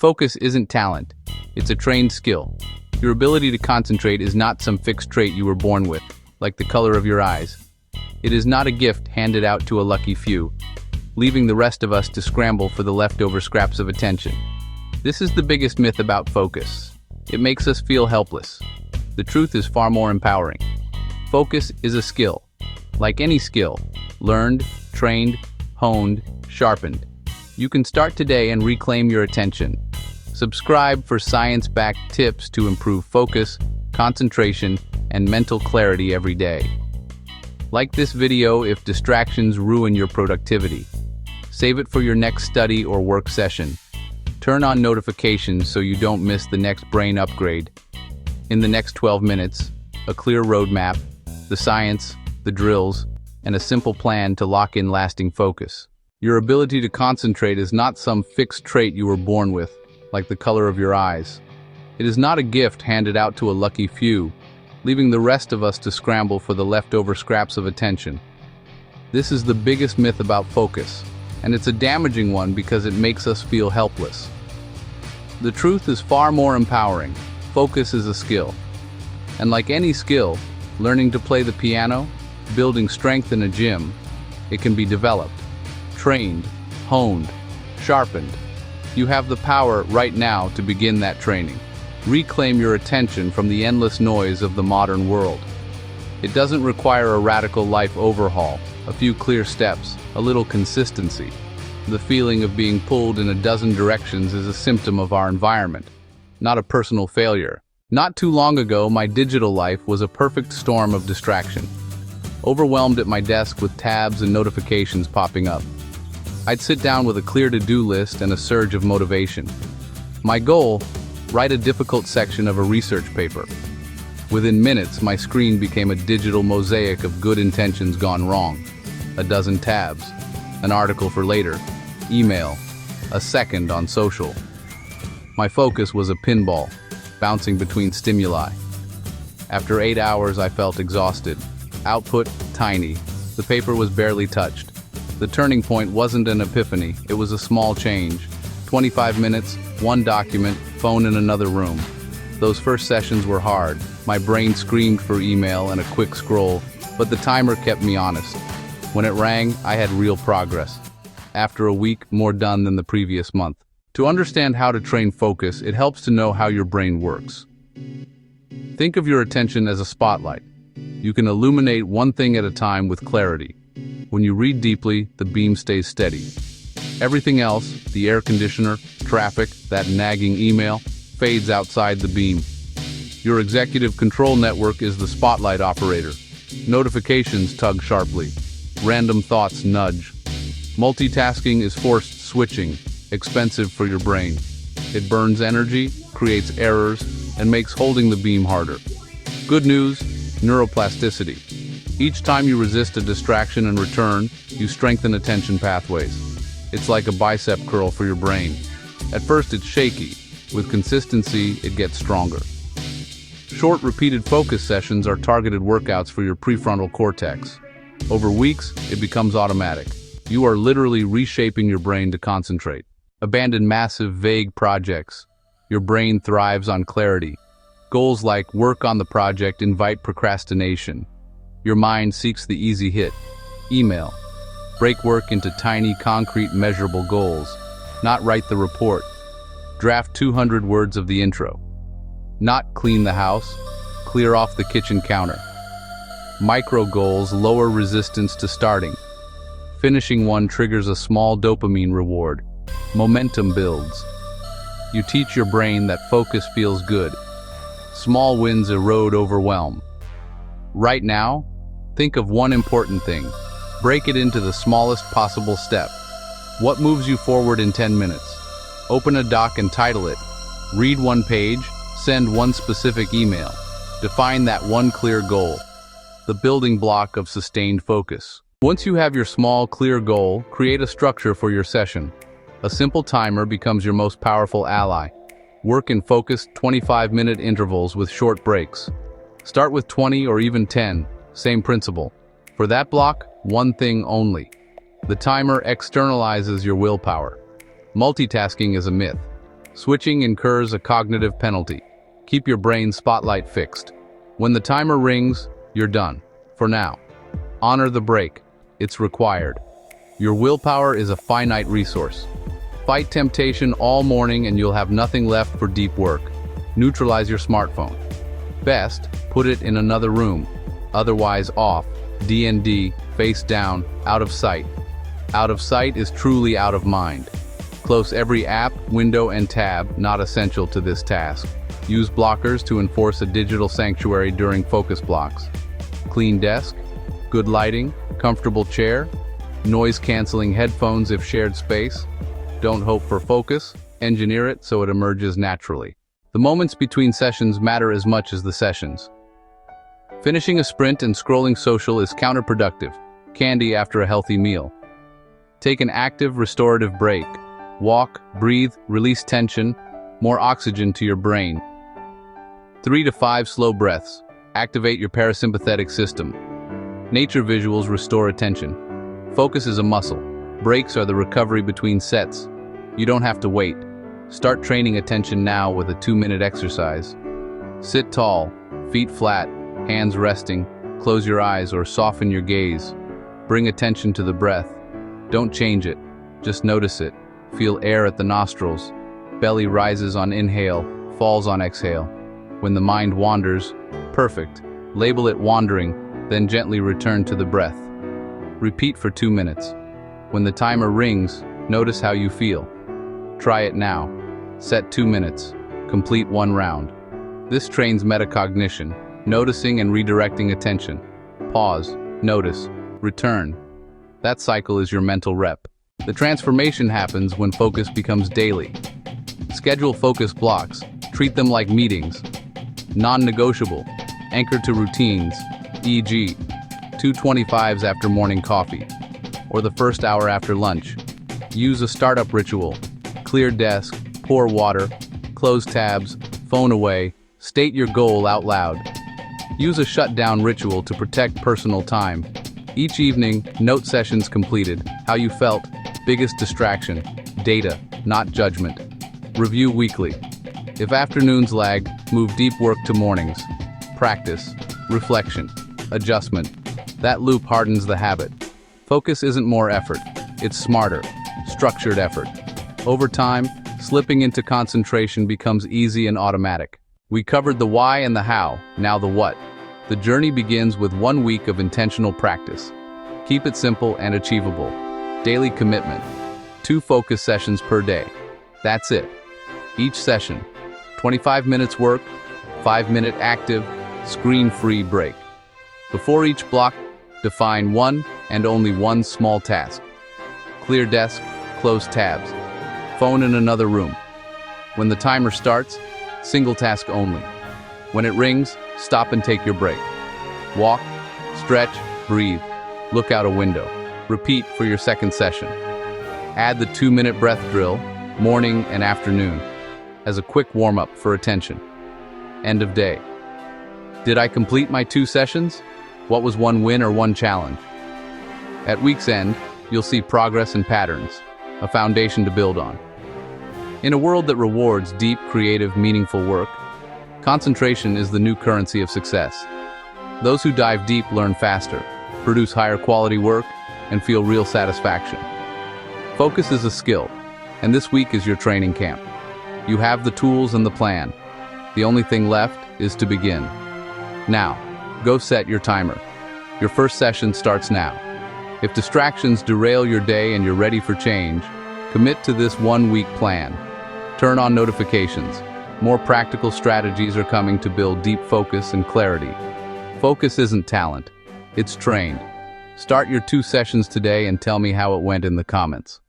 Focus isn't talent, it's a trained skill. Your ability to concentrate is not some fixed trait you were born with, like the color of your eyes. It is not a gift handed out to a lucky few, leaving the rest of us to scramble for the leftover scraps of attention. This is the biggest myth about focus. It makes us feel helpless. The truth is far more empowering. Focus is a skill. Like any skill, learned, trained, honed, sharpened. You can start today and reclaim your attention. Subscribe for science-backed tips to improve focus, concentration, and mental clarity every day. Like this video if distractions ruin your productivity. Save it for your next study or work session. Turn on notifications so you don't miss the next brain upgrade. In the next 12 minutes, a clear roadmap, the science, the drills, and a simple plan to lock in lasting focus. Your ability to concentrate is not some fixed trait you were born with, like the color of your eyes. It is not a gift handed out to a lucky few, leaving the rest of us to scramble for the leftover scraps of attention. This is the biggest myth about focus, and it's a damaging one because it makes us feel helpless. The truth is far more empowering. Focus is a skill. And like any skill, learning to play the piano, building strength in a gym, it can be developed, trained, honed, sharpened. You have the power right now to begin that training. Reclaim your attention from the endless noise of the modern world. It doesn't require a radical life overhaul, a few clear steps, a little consistency. The feeling of being pulled in a dozen directions is a symptom of our environment, not a personal failure. Not too long ago, my digital life was a perfect storm of distraction. Overwhelmed at my desk with tabs and notifications popping up. I'd sit down with a clear to-do list and a surge of motivation. My goal? Write a difficult section of a research paper. Within minutes, my screen became a digital mosaic of good intentions gone wrong. A dozen tabs, an article for later, email, a second on social. My focus was a pinball, bouncing between stimuli. After 8 hours, I felt exhausted. Output, tiny. The paper was barely touched. The turning point wasn't an epiphany, it was a small change. 25 minutes, one document, phone in another room. Those first sessions were hard. My brain screamed for email and a quick scroll, but the timer kept me honest. When it rang, I had real progress. After a week, more done than the previous month. To understand how to train focus, it helps to know how your brain works. Think of your attention as a spotlight. You can illuminate one thing at a time with clarity. When you read deeply, the beam stays steady. Everything else, the air conditioner, traffic, that nagging email, fades outside the beam. Your executive control network is the spotlight operator. Notifications tug sharply. Random thoughts nudge. Multitasking is forced switching, expensive for your brain. It burns energy, creates errors, and makes holding the beam harder. Good news, neuroplasticity. Each time you resist a distraction and return, you strengthen attention pathways. It's like a bicep curl for your brain. At first it's shaky. With consistency, it gets stronger. Short, repeated focus sessions are targeted workouts for your prefrontal cortex. Over weeks, it becomes automatic. You are literally reshaping your brain to concentrate. Abandon massive, vague projects. Your brain thrives on clarity. Goals like work on the project invite procrastination. Your mind seeks the easy hit. Email. Break work into tiny, concrete, measurable goals. Not write the report. Draft 200 words of the intro. Not clean the house. Clear off the kitchen counter. Micro goals lower resistance to starting. Finishing one triggers a small dopamine reward. Momentum builds. You teach your brain that focus feels good. Small wins erode overwhelm. Right now, think of one important thing. Break it into the smallest possible step. What moves you forward in 10 minutes? Open a doc and title it. Read one page, send one specific email. Define that one clear goal. The building block of sustained focus. Once you have your small, clear goal, create a structure for your session. A simple timer becomes your most powerful ally. Work in focused 25-minute intervals with short breaks. Start with 20 or even 10, same principle. For that block, one thing only. The timer externalizes your willpower. Multitasking is a myth. Switching incurs a cognitive penalty. Keep your brain spotlight fixed. When the timer rings, you're done. For now. Honor the break. It's required. Your willpower is a finite resource. Fight temptation all morning and you'll have nothing left for deep work. Neutralize your smartphone. Best, put it in another room. Otherwise off, D&D, face down, out of sight. Out of sight is truly out of mind. Close every app, window, and tab not essential to this task. Use blockers to enforce a digital sanctuary during focus blocks. Clean desk, good lighting, comfortable chair, noise-canceling headphones if shared space. Don't hope for focus, engineer it so it emerges naturally. The moments between sessions matter as much as the sessions. Finishing a sprint and scrolling social is counterproductive. Candy after a healthy meal. Take an active, restorative break. Walk, breathe, release tension, more oxygen to your brain. 3 to 5 slow breaths. Activate your parasympathetic system. Nature visuals restore attention. Focus is a muscle. Breaks are the recovery between sets. You don't have to wait. Start training attention now with a 2-minute exercise. Sit tall, feet flat, hands resting. Close your eyes or soften your gaze. Bring attention to the breath. Don't change it. Just notice it. Feel air at the nostrils. Belly rises on inhale, falls on exhale. When the mind wanders, perfect. Label it wandering, then gently return to the breath. Repeat for 2 minutes. When the timer rings, notice how you feel. Try it now. Set 2 minutes. Complete 1 round. This trains metacognition, noticing and redirecting attention. Pause, notice, return. That cycle is your mental rep. The transformation happens when focus becomes daily. Schedule focus blocks. Treat them like meetings. Non-negotiable. Anchor to routines, e.g., 2:25s after morning coffee, or the first hour after lunch. Use a startup ritual. Clear desk, pour water, close tabs, phone away, state your goal out loud. Use a shutdown ritual to protect personal time. Each evening, note sessions completed, how you felt, biggest distraction, data, not judgment. Review weekly. If afternoons lag, move deep work to mornings. Practice, reflection, adjustment. That loop hardens the habit. Focus isn't more effort, it's smarter, structured effort. Over time, slipping into concentration becomes easy and automatic. We covered the why and the how, now the what. The journey begins with 1 week of intentional practice. Keep it simple and achievable. Daily commitment. 2 focus sessions per day. That's it. Each session, 25 minutes work, 5-minute active, screen-free break. Before each block, define one and only one small task. Clear desk, close tabs. Phone in another room. When the timer starts, single task only. When it rings, stop and take your break. Walk, stretch, breathe, look out a window. Repeat for your second session. Add the 2-minute breath drill, morning and afternoon, as a quick warm-up for attention. End of day. Did I complete my 2 sessions? What was one win or one challenge? At week's end, you'll see progress and patterns, a foundation to build on. In a world that rewards deep, creative, meaningful work, concentration is the new currency of success. Those who dive deep learn faster, produce higher quality work, and feel real satisfaction. Focus is a skill, and this week is your training camp. You have the tools and the plan. The only thing left is to begin. Now, go set your timer. Your first session starts now. If distractions derail your day and you're ready for change, commit to this 1-week plan. Turn on notifications. More practical strategies are coming to build deep focus and clarity. Focus isn't talent, it's trained. Start your 2 sessions today and tell me how it went in the comments.